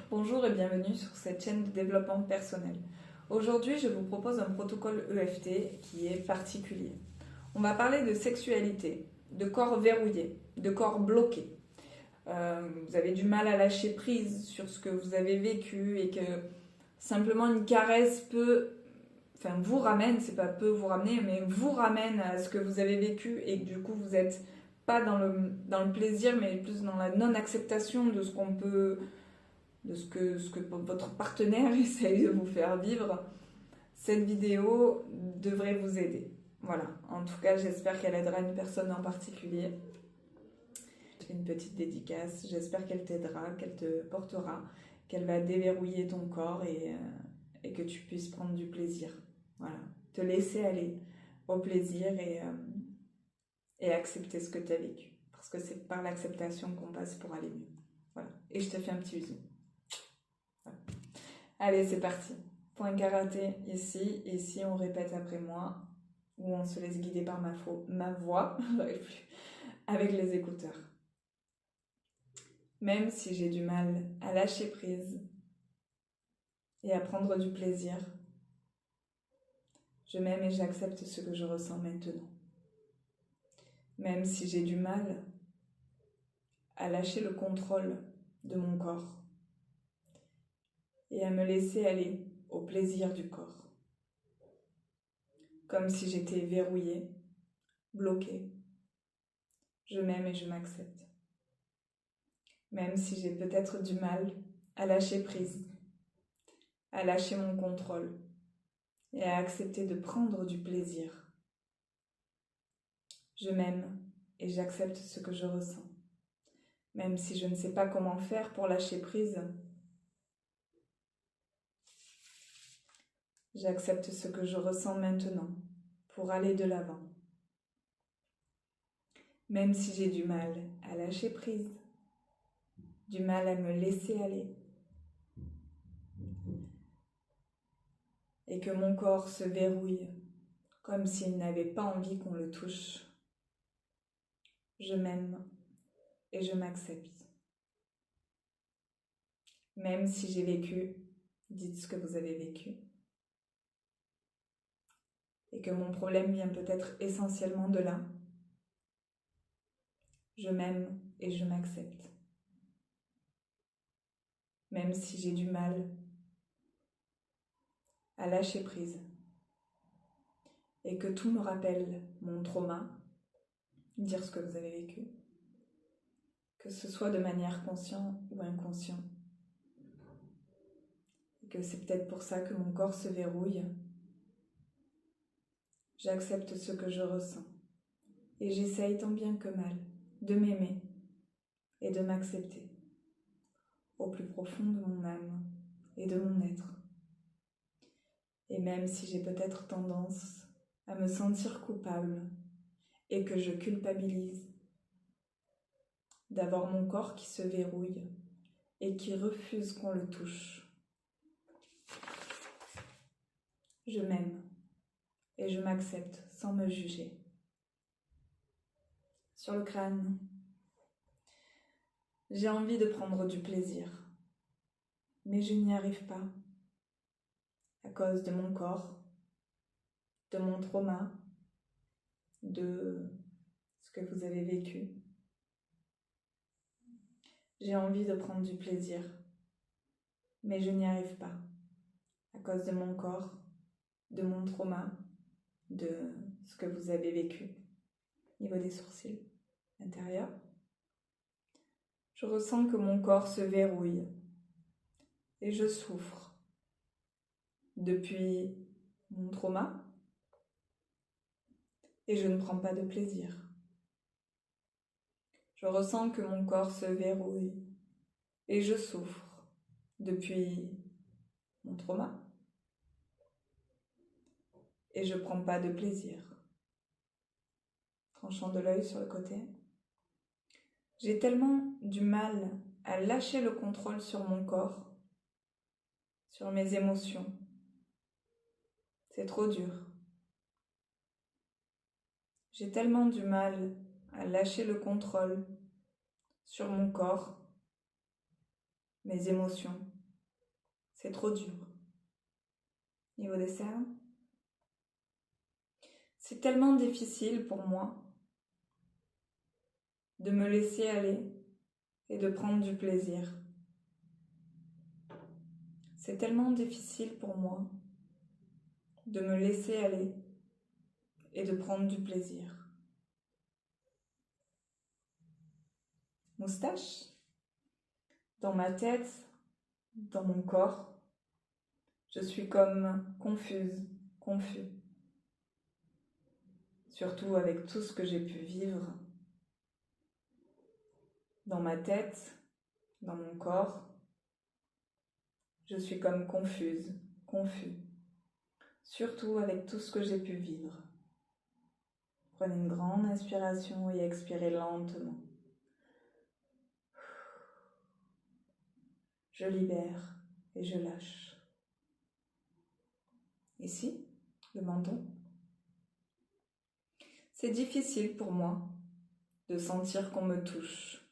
Bonjour et bienvenue sur cette chaîne de développement personnel. Aujourd'hui, je vous propose un protocole EFT qui est particulier. On va parler de sexualité, de corps verrouillé, de corps bloqué. Vous avez du mal à lâcher prise sur ce que vous avez vécu et que simplement une caresse vous ramène, c'est pas peut vous ramener, mais vous ramène à ce que vous avez vécu et que du coup vous n'êtes pas dans le plaisir, mais plus dans la non-acceptation de ce qu'on peut, de ce que votre partenaire essaye de vous faire vivre. Cette vidéo devrait vous aider. Voilà, en tout cas j'espère qu'elle aidera une personne en particulier. Je fais une petite dédicace, j'espère qu'elle t'aidera, qu'elle te portera, qu'elle va déverrouiller ton corps et que tu puisses prendre du plaisir. Voilà, te laisser aller au plaisir et accepter ce que tu as vécu. Parce que c'est par l'acceptation qu'on passe pour aller mieux. Voilà, et je te fais un petit bisou. Voilà. Allez, c'est parti. Point karaté ici, et ici on répète après moi, ou on se laisse guider par ma voix, avec les écouteurs. Même si j'ai du mal à lâcher prise et à prendre du plaisir, je m'aime et j'accepte ce que je ressens maintenant. Même si j'ai du mal à lâcher le contrôle de mon corps et à me laisser aller au plaisir du corps. Comme si j'étais verrouillée, bloquée. Je m'aime et je m'accepte. Même si j'ai peut-être du mal à lâcher prise, à lâcher mon contrôle et à accepter de prendre du plaisir. Je m'aime et j'accepte ce que je ressens. Même si je ne sais pas comment faire pour lâcher prise, j'accepte ce que je ressens maintenant pour aller de l'avant. Même si j'ai du mal à lâcher prise, du mal à me laisser aller, et que mon corps se verrouille comme s'il n'avait pas envie qu'on le touche, je m'aime et je m'accepte. Même si j'ai vécu, dites ce que vous avez vécu, et que mon problème vient peut-être essentiellement de là, je m'aime et je m'accepte. Même si j'ai du mal à lâcher prise, et que tout me rappelle mon trauma, dire ce que vous avez vécu, que ce soit de manière consciente ou inconsciente, et que c'est peut-être pour ça que mon corps se verrouille. J'accepte ce que je ressens, et j'essaye tant bien que mal de m'aimer et de m'accepter au plus profond de mon âme et de mon être. Et même si j'ai peut-être tendance à me sentir coupable et que je culpabilise d'avoir mon corps qui se verrouille et qui refuse qu'on le touche, je m'aime et je m'accepte sans me juger. Sur le crâne, j'ai envie de prendre du plaisir, mais je n'y arrive pas à cause de mon corps, de mon trauma, de ce que vous avez vécu. J'ai envie de prendre du plaisir, mais je n'y arrive pas à cause de mon corps, de mon trauma, de ce que vous avez vécu. Au niveau des sourcils intérieurs, je ressens que mon corps se verrouille et je souffre depuis mon trauma et je ne prends pas de plaisir. Je ressens que mon corps se verrouille et je souffre depuis mon trauma et je ne prends pas de plaisir. Tranchant de l'œil sur le côté. J'ai tellement du mal à lâcher le contrôle sur mon corps, sur mes émotions. C'est trop dur. J'ai tellement du mal à lâcher le contrôle sur mon corps, mes émotions. C'est trop dur. Niveau des cernes. C'est tellement difficile pour moi de me laisser aller et de prendre du plaisir. C'est tellement difficile pour moi de me laisser aller et de prendre du plaisir. Moustache, dans ma tête, dans mon corps, je suis comme confuse, confus. Surtout avec tout ce que j'ai pu vivre. Dans ma tête, dans mon corps, je suis comme confuse, confus. Surtout avec tout ce que j'ai pu vivre. Prenez une grande inspiration et expirez lentement. Je libère et je lâche. Ici, le menton. C'est difficile pour moi de sentir qu'on me touche.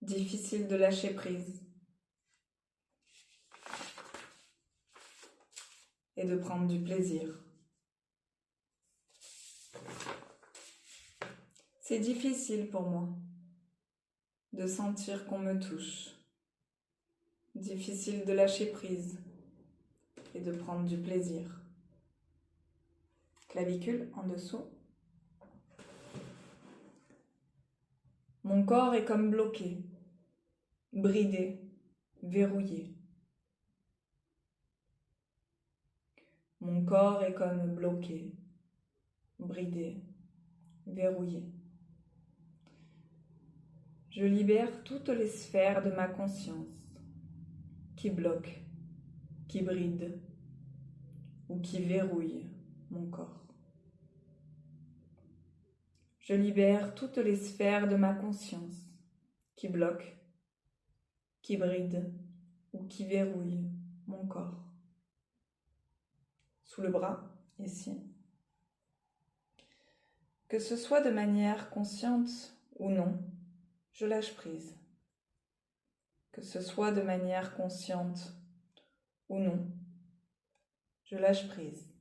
Difficile de lâcher prise. Et de prendre du plaisir. C'est difficile pour moi de sentir qu'on me touche. Difficile de lâcher prise et de prendre du plaisir. Clavicule en dessous. Mon corps est comme bloqué, bridé, verrouillé. Mon corps est comme bloqué, bridé, verrouillé. Je libère toutes les sphères de ma conscience qui bloquent, qui brident ou qui verrouillent mon corps. Je libère toutes les sphères de ma conscience qui bloquent, qui brident ou qui verrouillent mon corps. Sous le bras, ici. Que ce soit de manière consciente ou non, je lâche prise. Que ce soit de manière consciente ou non, je lâche prise.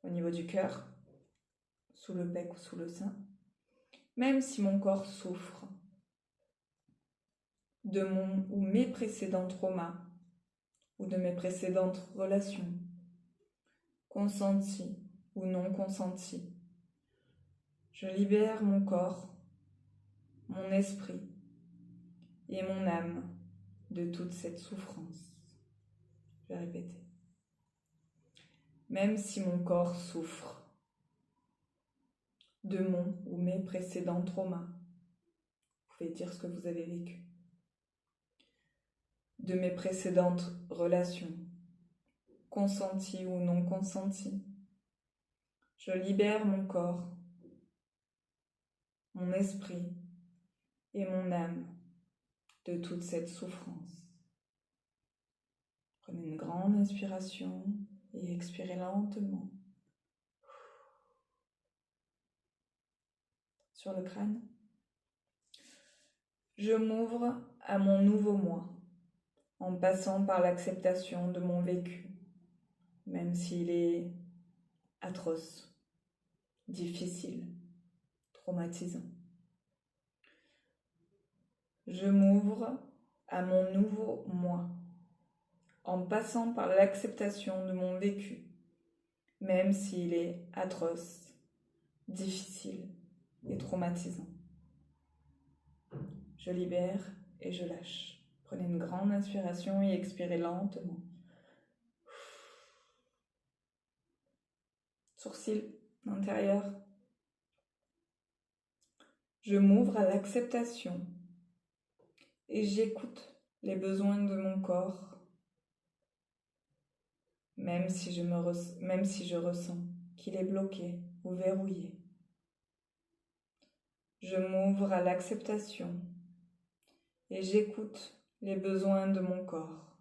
Au niveau du cœur, sous le bec ou sous le sein, même si mon corps souffre de mon ou mes précédents traumas ou de mes précédentes relations, consenties ou non consenties, je libère mon corps, mon esprit et mon âme de toute cette souffrance. Je vais répéter. Même si mon corps souffre de mon ou mes précédents traumas, vous pouvez dire ce que vous avez vécu, de mes précédentes relations, consenties ou non consenties, je libère mon corps, mon esprit et mon âme de toute cette souffrance. Prenez une grande inspiration et expirez lentement. Sur le crâne. Je m'ouvre à mon nouveau moi en passant par l'acceptation de mon vécu, même s'il est atroce, difficile, traumatisant. Je m'ouvre à mon nouveau moi en passant par l'acceptation de mon vécu, même s'il est atroce, difficile et traumatisant. Je libère et je lâche. Prenez une grande inspiration et expirez lentement. Sourcils intérieurs. Je m'ouvre à l'acceptation et j'écoute les besoins de mon corps, même si je ressens qu'il est bloqué ou verrouillé. Je m'ouvre à l'acceptation et j'écoute les besoins de mon corps,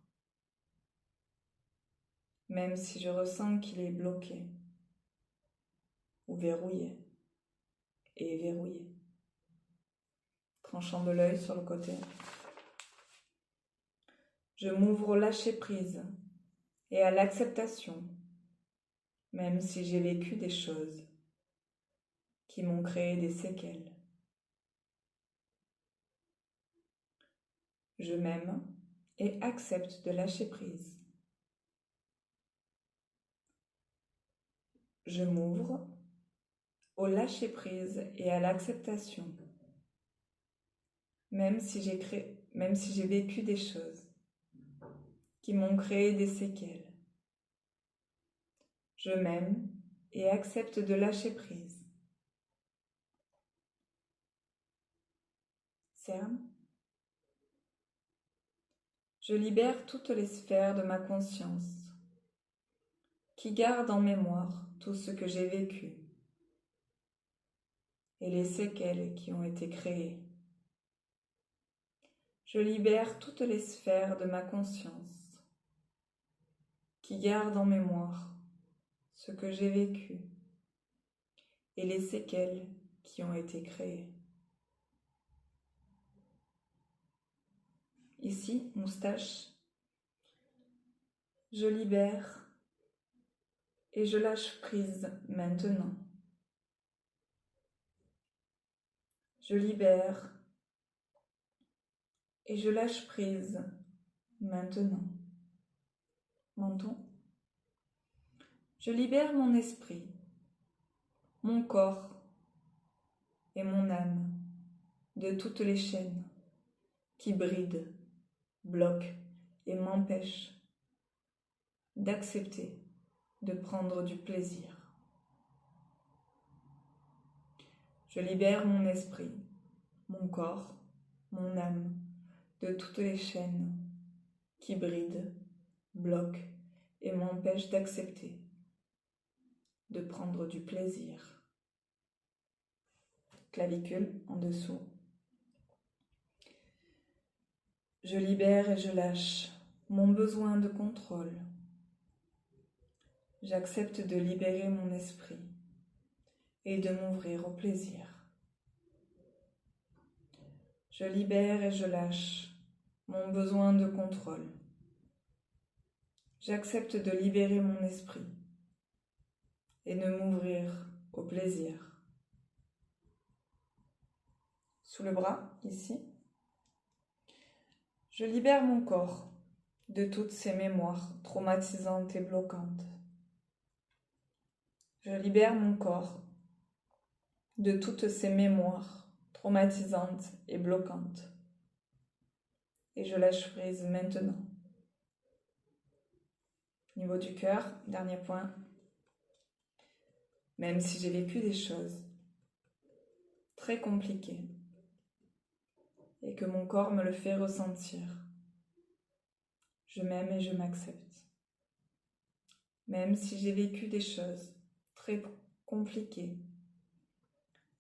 même si je ressens qu'il est bloqué ou verrouillé et verrouillé. Tranchant de l'œil sur le côté. Je m'ouvre au lâcher-prise et à l'acceptation, même si j'ai vécu des choses qui m'ont créé des séquelles. Je m'aime et accepte de lâcher prise. Je m'ouvre au lâcher-prise et à l'acceptation, même si j'ai vécu des choses qui m'ont créé des séquelles. Je m'aime et accepte de lâcher prise. Cerne. Je libère toutes les sphères de ma conscience qui gardent en mémoire tout ce que j'ai vécu et les séquelles qui ont été créées. Je libère toutes les sphères de ma conscience qui gardent en mémoire ce que j'ai vécu et les séquelles qui ont été créées. Ici, moustache. Je libère et je lâche prise maintenant. Je libère et je lâche prise maintenant. Menton. Je libère mon esprit, mon corps et mon âme de toutes les chaînes qui brident, bloquent et m'empêchent d'accepter de prendre du plaisir. Je libère mon esprit, mon corps, mon âme de toutes les chaînes qui brident, bloquent et m'empêchent d'accepter de prendre du plaisir. Clavicule en dessous. Je libère et je lâche mon besoin de contrôle. J'accepte de libérer mon esprit et de m'ouvrir au plaisir. Je libère et je lâche mon besoin de contrôle. J'accepte de libérer mon esprit et de m'ouvrir au plaisir. Sous le bras, ici, je libère mon corps de toutes ces mémoires traumatisantes et bloquantes. Je libère mon corps de toutes ces mémoires traumatisantes et bloquantes. Et je lâche prise maintenant. Niveau du cœur, dernier point. Même si j'ai vécu des choses très compliquées et que mon corps me le fait ressentir, je m'aime et je m'accepte. Même si j'ai vécu des choses très compliquées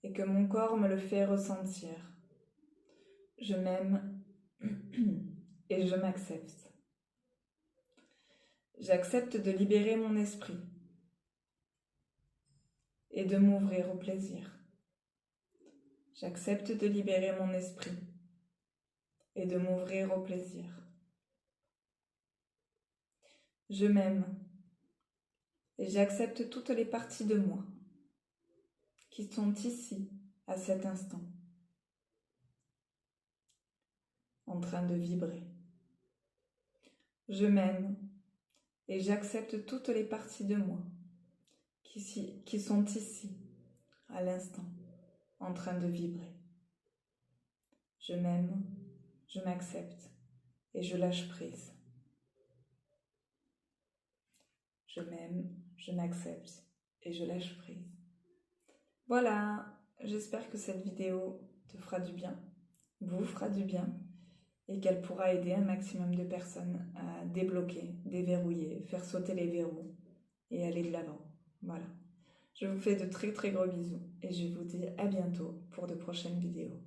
et que mon corps me le fait ressentir, je m'aime et je m'accepte. J'accepte de libérer mon esprit et de m'ouvrir au plaisir. J'accepte de libérer mon esprit et de m'ouvrir au plaisir. Je m'aime et j'accepte toutes les parties de moi qui sont ici à cet instant, en train de vibrer. Je m'aime et j'accepte toutes les parties de moi qui sont ici à l'instant, en train de vibrer. Je m'aime, je m'accepte et je lâche prise. Je m'aime, je m'accepte et je lâche prise. Voilà, j'espère que cette vidéo te fera du bien, vous fera du bien, et qu'elle pourra aider un maximum de personnes à débloquer, déverrouiller, faire sauter les verrous et aller de l'avant. Voilà. Je vous fais de très très gros bisous et je vous dis à bientôt pour de prochaines vidéos.